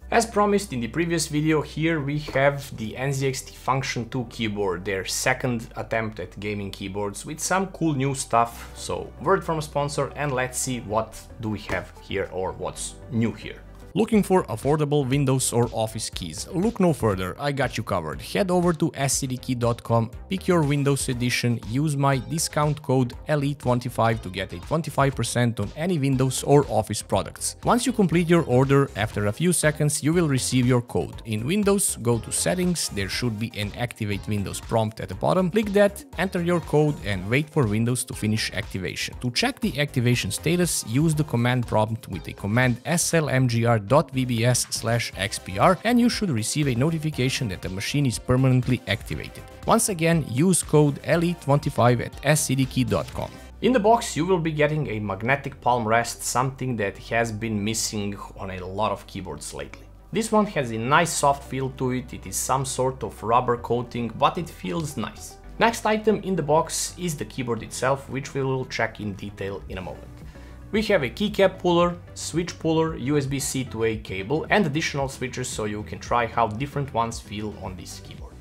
As promised in the previous video, here we have the NZXT Function 2 keyboard, their second attempt at gaming keyboards with some cool new stuff. So, word from a sponsor and let's see what do we have here or what's new here. Looking for affordable Windows or Office keys? Look no further, I got you covered. Head over to scdkey.com, pick your Windows edition, use my discount code LE25 to get a 25% on any Windows or Office products. Once you complete your order, after a few seconds you will receive your code. In Windows, go to Settings, there should be an Activate Windows prompt at the bottom. Click that, enter your code and wait for Windows to finish activation. To check the activation status, use the command prompt with the command slmgr.vbs/xpr and you should receive a notification that the machine is permanently activated. Once again, use code LE25 at scdkey.com. In the box you will be getting a magnetic palm rest, something that has been missing on a lot of keyboards lately. This one has a nice soft feel to it, it is some sort of rubber coating, but it feels nice. Next item in the box is the keyboard itself, which we will check in detail in a moment. We have a keycap puller, switch puller, USB-C to A cable and additional switches so you can try how different ones feel on this keyboard.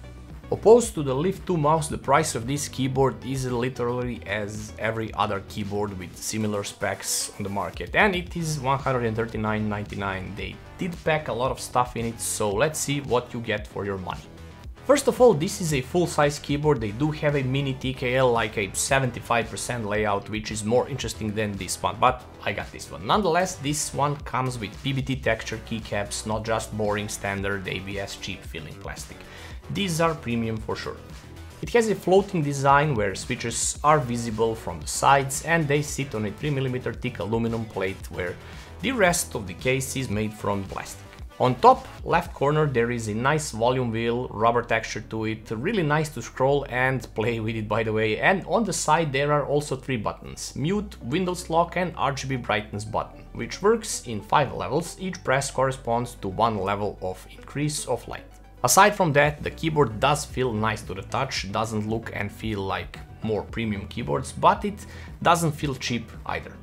Opposed to the Lift 2 mouse, the price of this keyboard is literally as every other keyboard with similar specs on the market, and it is $139.99. They did pack a lot of stuff in it, so let's see what you get for your money. First of all, this is a full-size keyboard. They do have a mini TKL, like a 75% layout, which is more interesting than this one, but I got this one. Nonetheless, this one comes with PBT texture keycaps, not just boring standard ABS cheap filling plastic. These are premium for sure. It has a floating design where switches are visible from the sides and they sit on a 3mm thick aluminum plate where the rest of the case is made from plastic. On top left corner there is a nice volume wheel, rubber texture to it, really nice to scroll and play with it by the way, and on the side there are also 3 buttons: mute, Windows lock and RGB brightness button, which works in 5 levels, each press corresponds to 1 level of increase of light. Aside from that, the keyboard does feel nice to the touch, doesn't look and feel like more premium keyboards, but it doesn't feel cheap either.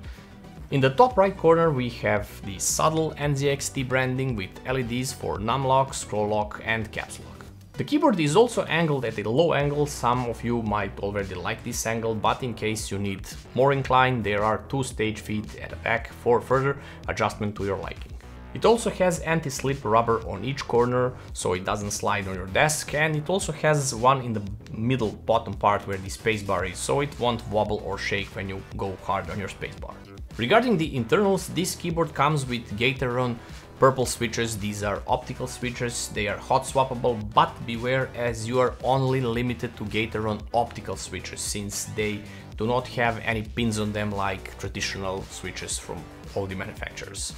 In the top right corner we have the subtle NZXT branding with LEDs for num-lock, scroll lock and caps lock. The keyboard is also angled at a low angle. Some of you might already like this angle, but in case you need more incline, there are 2 stage feet at the back for further adjustment to your liking. It also has anti-slip rubber on each corner, so it doesn't slide on your desk, and it also has one in the middle bottom part where the spacebar is, so it won't wobble or shake when you go hard on your spacebar. Regarding the internals, this keyboard comes with Gateron purple switches. These are optical switches, they are hot swappable, but beware as you are only limited to Gateron optical switches since they do not have any pins on them like traditional switches from all the manufacturers.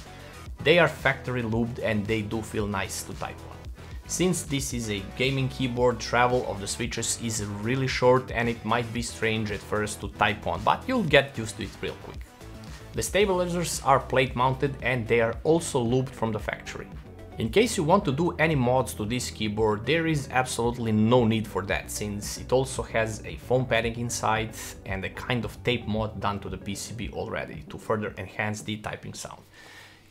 They are factory lubed and they do feel nice to type on. Since this is a gaming keyboard, travel of the switches is really short and it might be strange at first to type on, but you'll get used to it real quick. The stabilizers are plate mounted and they are also lubed from the factory. In case you want to do any mods to this keyboard, there is absolutely no need for that, since it also has a foam padding inside and a kind of tape mod done to the PCB already to further enhance the typing sound.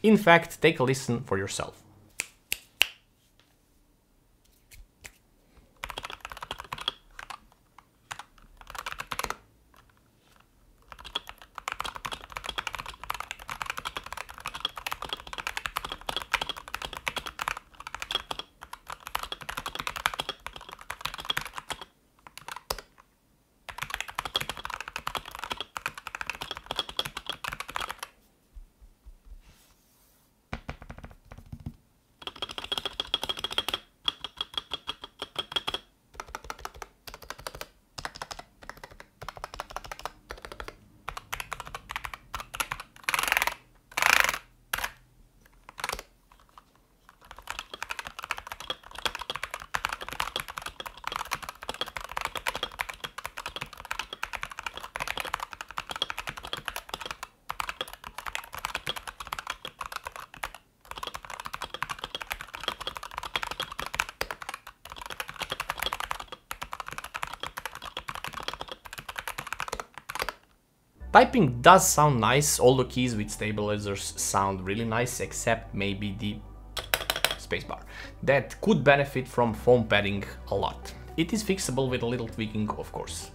In fact, take a listen for yourself. Typing does sound nice, all the keys with stabilizers sound really nice, except maybe the spacebar, that could benefit from foam padding a lot. It is fixable with a little tweaking, of course.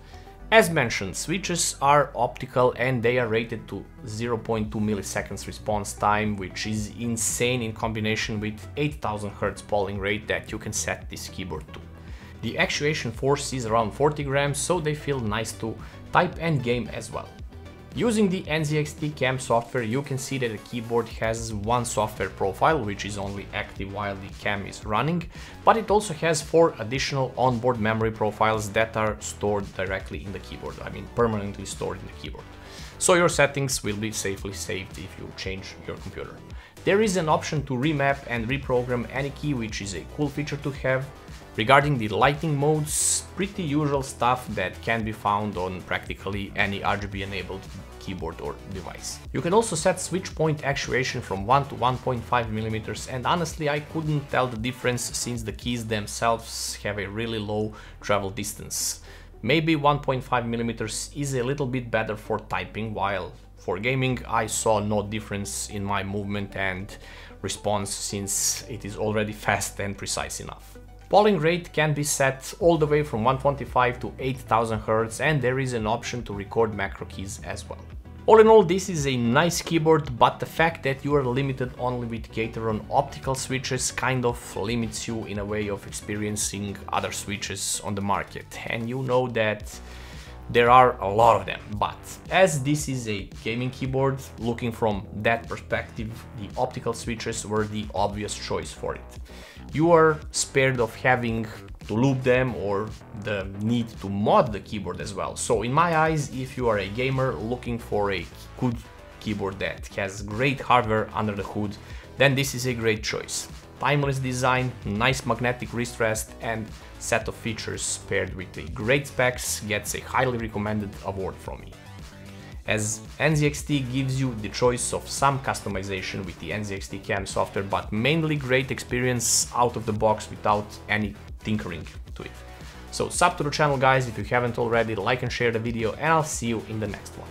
As mentioned, switches are optical and they are rated to 0.2 milliseconds response time, which is insane in combination with 8000 Hz polling rate that you can set this keyboard to. The actuation force is around 40 grams, so they feel nice to type and game as well. Using the NZXT Cam software, you can see that the keyboard has one software profile, which is only active while the cam is running, but it also has 4 additional onboard memory profiles that are stored directly in the keyboard, I mean permanently stored in the keyboard. So your settings will be safely saved if you change your computer. There is an option to remap and reprogram any key, which is a cool feature to have. Regarding the lighting modes, pretty usual stuff that can be found on practically any RGB enabled keyboard or device. You can also set switch point actuation from 1 to 1.5 mm, and honestly I couldn't tell the difference since the keys themselves have a really low travel distance. Maybe 1.5 mm is a little bit better for typing, while for gaming I saw no difference in my movement and response since it is already fast and precise enough. Polling rate can be set all the way from 125 to 8000 Hz, and there is an option to record macro keys as well. All in all, this is a nice keyboard, but the fact that you are limited only with Gateron optical switches kind of limits you in a way of experiencing other switches on the market, and you know that there are a lot of them. But as this is a gaming keyboard, looking from that perspective, the optical switches were the obvious choice for it. You are spared of having to loop them or the need to mod the keyboard as well. So in my eyes, if you are a gamer looking for a good keyboard that has great hardware under the hood, then this is a great choice. Timeless design, nice magnetic wrist rest, and set of features paired with a great specs gets a highly recommended award from me. As NZXT gives you the choice of some customization with the NZXT Cam software, but mainly great experience out of the box without any tinkering to it. So sub to the channel guys if you haven't already, like and share the video, and I'll see you in the next one.